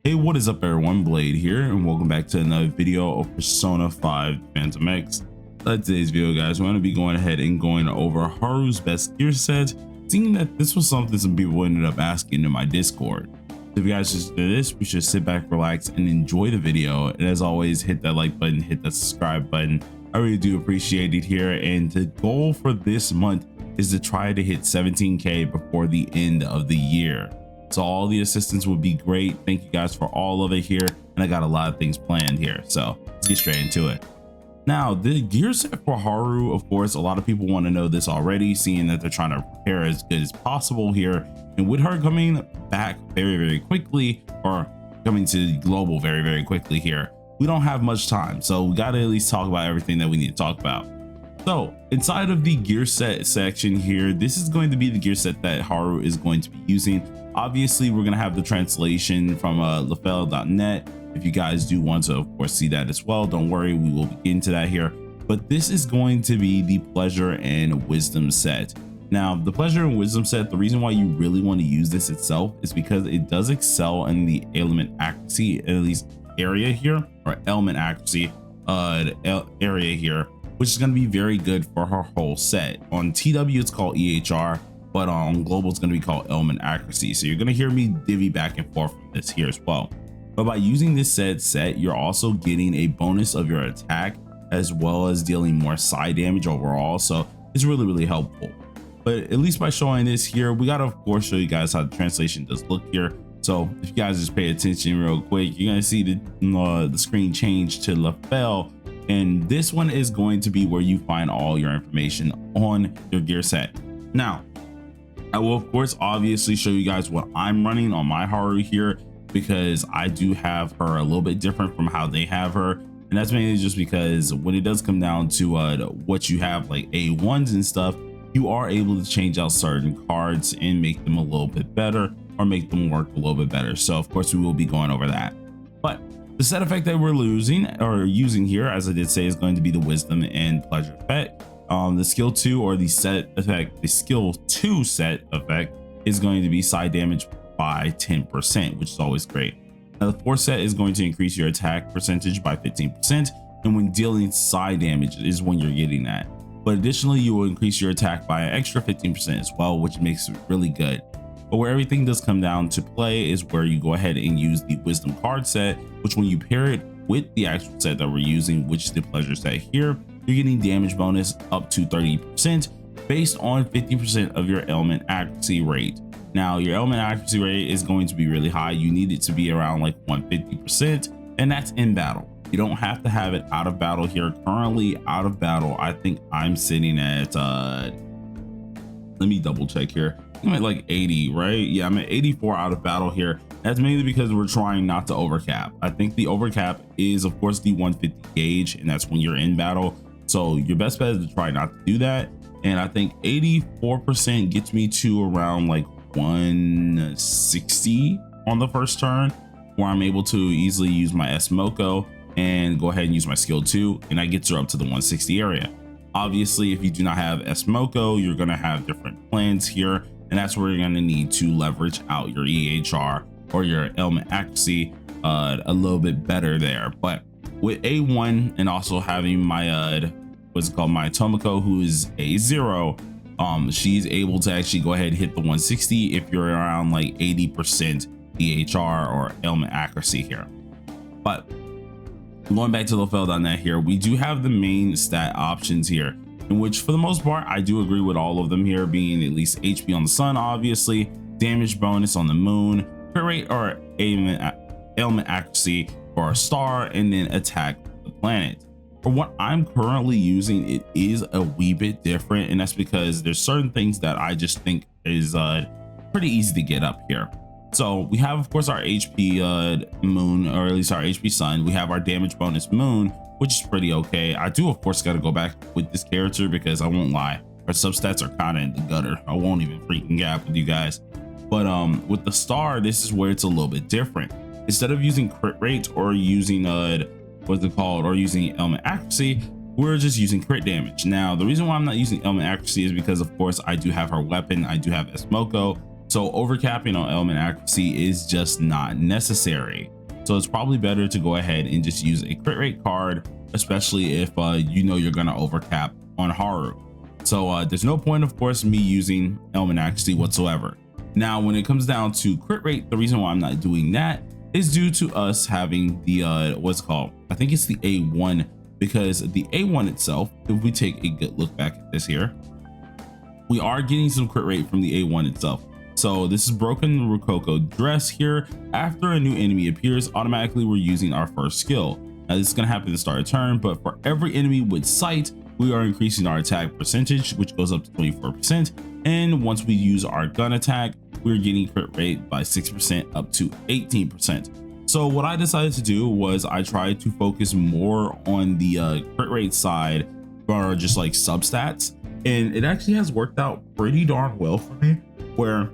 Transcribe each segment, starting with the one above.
Hey, what is up everyone? Blade here, and welcome back to another video of Persona 5 Phantom X. Today's video, guys, we're going to be going ahead and going over Haru's best gear set, seeing that this was something some people ended up asking in my Discord. So if you guys just did this, we should sit back, relax, and enjoy the video. And as always, hit that like button, hit that subscribe button. I really do appreciate it here. And the goal for this month is to try to hit 17K before the end of the year. So all the assistance would be great. Thank you guys for all of it here. And I got a lot of things planned here. So let's get straight into it. Now, the gear set for Haru, of course, a lot of people want to know this already, seeing that they're trying to prepare as good as possible here. And with her coming back very, very quickly, or coming to global very, very quickly here, we don't have much time. So we got to at least talk about everything that we need to talk about. So inside of the gear set section here, this is going to be the gear set that Haru is going to be using. Obviously, we're going to have the translation from lafel.net. If you guys do want to, of course, see that as well, don't worry, we will get into that here. But this is going to be the pleasure and wisdom set. Now, the pleasure and wisdom set, the reason why you really want to use this itself is because it does excel in the element accuracy, at least area here, or element accuracy area here, which is going to be very good for her whole set. On TW, it's called EHR, but on global, it's going to be called element accuracy. So you're going to hear me divvy back and forth from this here as well. But by using this set, you're also getting a bonus of your attack, as well as dealing more side damage overall. So it's really, really helpful. But at least by showing this here, we got to, of course, show you guys how the translation does look here. So if you guys just pay attention real quick, you're going to see the screen change to Lafel. And this one is going to be where you find all your information on your gear set. Now, I will, of course, obviously show you guys what I'm running on my Haru here, because I do have her a little bit different from how they have her. And that's mainly just because when it does come down to what you have, like A1s and stuff, you are able to change out certain cards and make them a little bit better, or make them work a little bit better. So of course we will be going over that. But the set effect that we're using here, as I did say, is going to be the wisdom and pleasure effect. The skill 2, or the set effect, the skill 2 set effect is going to be side damage by 10%, which is always great. Now the 4th set is going to increase your attack percentage by 15%, and when dealing side damage is when you're getting that. But additionally, you will increase your attack by an extra 15% as well, which makes it really good. But where everything does come down to play is where you go ahead and use the wisdom card set, which when you pair it with the actual set that we're using, which is the pleasure set here, you're getting damage bonus up to 30% based on 50% of your element accuracy rate. Now, your element accuracy rate is going to be really high. You need it to be around like 150%, and that's in battle. You don't have to have it out of battle here. Currently out of battle, I think I'm sitting at let me double check here. I'm at like 80, right? Yeah, I'm at 84 out of battle here. That's mainly because we're trying not to overcap. I think the overcap is, of course, the 150 gauge, and that's when you're in battle. So your best bet is to try not to do that. And I think 84% gets me to around like 160 on the first turn, where I'm able to easily use my S-Moko and go ahead and use my skill 2, and that gets her up to the 160 area. Obviously, if you do not have S-Moko, you're going to have different plans here, and that's where you're going to need to leverage out your EHR or your element accuracy a little bit better there. But with A1 and also having my what's it called, my Tomoko, who is A0, she's able to actually go ahead and hit the 160 if you're around like 80% EHR or element accuracy here. But going back to lafel.net here, we do have the main stat options here, in which for the most part I do agree with all of them here, being at least HP on the sun, obviously, damage bonus on the moon, crit rate or element accuracy for a star, and then attack the planet. For what I'm currently using, it is a wee bit different, and that's because there's certain things that I just think is pretty easy to get up here. So we have, of course, our HP moon, or at least our HP sun. We have our damage bonus moon, which is pretty okay. I do, of course, got to go back with this character because I won't lie, our substats are kind of in the gutter. I won't even freaking gap with you guys. But with the star, this is where it's a little bit different. Instead of using crit rate or using what's it called, or using element accuracy, we're just using crit damage. Now, the reason why I'm not using element accuracy is because, of course, I do have her weapon, I do have S-Moko, So overcapping on element accuracy is just not necessary. So it's probably better to go ahead and just use a crit rate card, especially if you know you're gonna overcap on Haru. So there's no point, of course, me using element accuracy whatsoever. Now, when it comes down to crit rate, the reason why I'm not doing that is due to us having the what's it called? I think it's the A1, because the A1 itself, if we take a good look back at this here, we are getting some crit rate from the A1 itself. So this is Broken Rococo Dress here. After a new enemy appears, automatically we're using our first skill. Now this is gonna happen to start a turn, but for every enemy with sight, we are increasing our attack percentage, which goes up to 24%. And once we use our gun attack, we're getting crit rate by 6% up to 18%. So what I decided to do was I tried to focus more on the crit rate side for just like substats. And it actually has worked out pretty darn well for me, where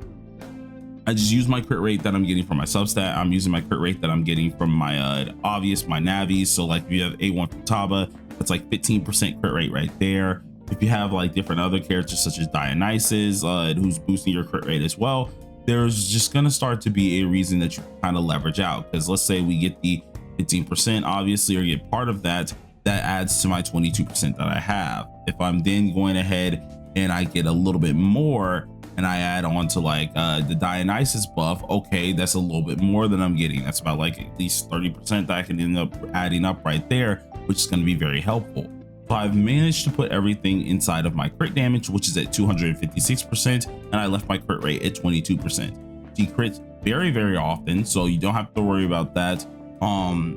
I just use my crit rate that I'm getting from my substat. I'm using my crit rate that I'm getting from my obvious, my navies. So like if you have A1 Futaba, that's like 15% crit rate right there. If you have like different other characters such as Dionysus, who's boosting your crit rate as well, there's just gonna start to be a reason that you kind of leverage out. Because let's say we get the 15% obviously, or get part of that, that adds to my 22% that I have. If I'm then going ahead and I get a little bit more and I add on to like the Dionysus buff, okay, that's a little bit more than I'm getting. That's about like at least 30% that I can end up adding up right there, which is going to be very helpful. So I've managed to put everything inside of my crit damage, which is at 256%, and I left my crit rate at 22%. She crits very, very often, so you don't have to worry about that.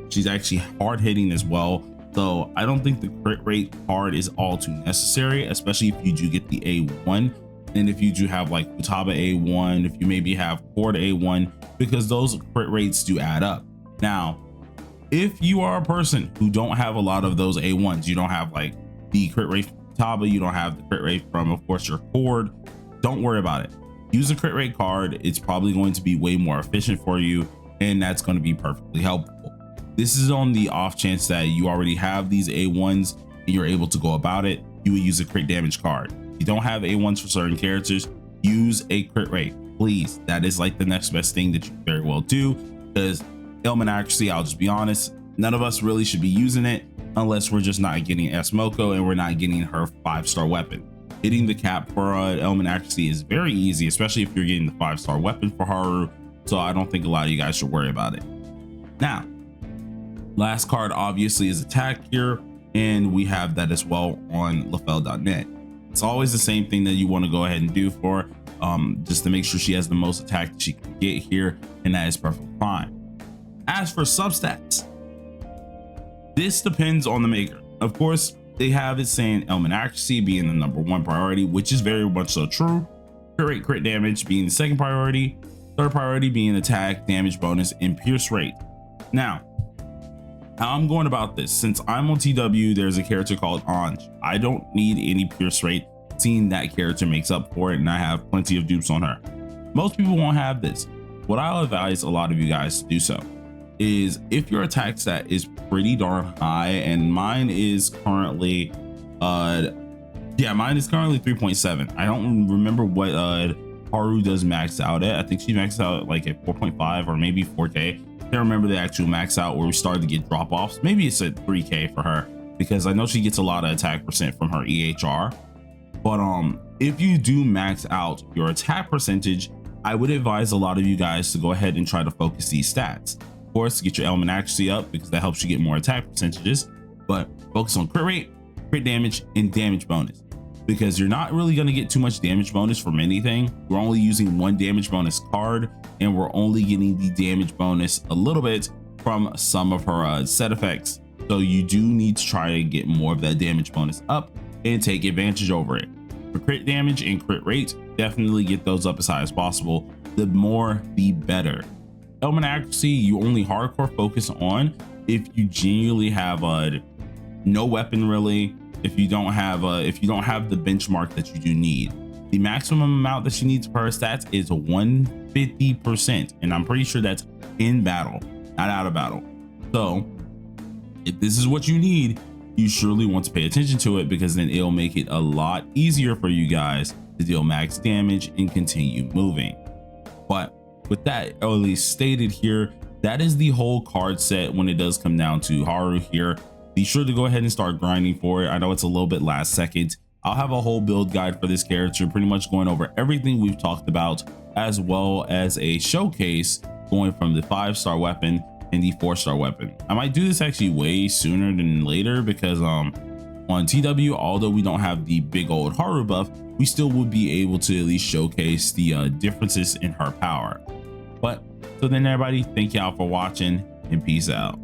She's actually hard hitting as well. So I don't think the crit rate card is all too necessary, especially if you do get the A1. And if you do have like Futaba A1, if you maybe have Cord A1, because those crit rates do add up. Now, if you are a person who don't have a lot of those A1s, you don't have like the crit rate from Futaba, you don't have the crit rate from, of course, your Cord, don't worry about it. Use a crit rate card. It's probably going to be way more efficient for you, and that's going to be perfectly helpful. This is on the off chance that you already have these A1s and you're able to go about it, you would use a crit damage card. If you don't have A1s for certain characters, use a crit rate, please. That is like the next best thing that you very well do, because element accuracy, I'll just be honest, none of us really should be using it unless we're just not getting Smoko and we're not getting her 5-star weapon. Hitting the cap for element accuracy is very easy, especially if you're getting the 5-star weapon for Haru. So I don't think a lot of you guys should worry about it. Now, last card obviously is attack here, and we have that as well on lafel.net. It's always the same thing that you want to go ahead and do for just to make sure she has the most attack that she can get here, and that is perfectly fine. As for substats, this depends on the maker. Of course, they have it saying element accuracy being the #1 priority, which is very much so true. Crit rate, crit damage being the 2nd priority, 3rd priority being attack, damage bonus, and pierce rate. Now, how I'm going about this, since I'm on TW, there's a character called Anj. I don't need any pierce rate, seeing that character makes up for it, and I have plenty of dupes on her. Most people won't have this. What I'll advise a lot of you guys to do so is, if your attack stat is pretty darn high, and mine is currently mine is currently 3.7. I don't remember what Haru does max out at. I think she maxed out like at 4.5 or maybe 4K. I can't remember the actual max out where we started to get drop-offs. Maybe it's at 3K for her, because I know she gets a lot of attack percent from her EHR. But if you do max out your attack percentage, I would advise a lot of you guys to go ahead and try to focus these stats. Of course, get your element accuracy up, because that helps you get more attack percentages, but focus on crit rate, crit damage, and damage bonus, because you're not really going to get too much damage bonus from anything. We're only using 1 damage bonus card, and we're only getting the damage bonus a little bit from some of her set effects. So you do need to try to get more of that damage bonus up and take advantage over it. For crit damage and crit rate, definitely get those up as high as possible. The more, the better. Element accuracy, you only hardcore focus on if you genuinely have no weapon really. If you don't have the benchmark that you do need. The maximum amount that she needs per her stats is 150%, and I'm pretty sure that's in battle, not out of battle. So if this is what you need, you surely want to pay attention to it, because then it'll make it a lot easier for you guys to deal max damage and continue moving. But with that at least stated here, that is the whole card set when it does come down to Haru here. Be sure to go ahead and start grinding for it. I know it's a little bit last second. I'll have a whole build guide for this character, pretty much going over everything we've talked about, as well as a showcase going from the 5-star weapon and the 4-star weapon. I might do this actually way sooner than later because on TW, although we don't have the big old Haru buff, we still would be able to at least showcase the differences in her power. But so then everybody, thank y'all for watching and peace out.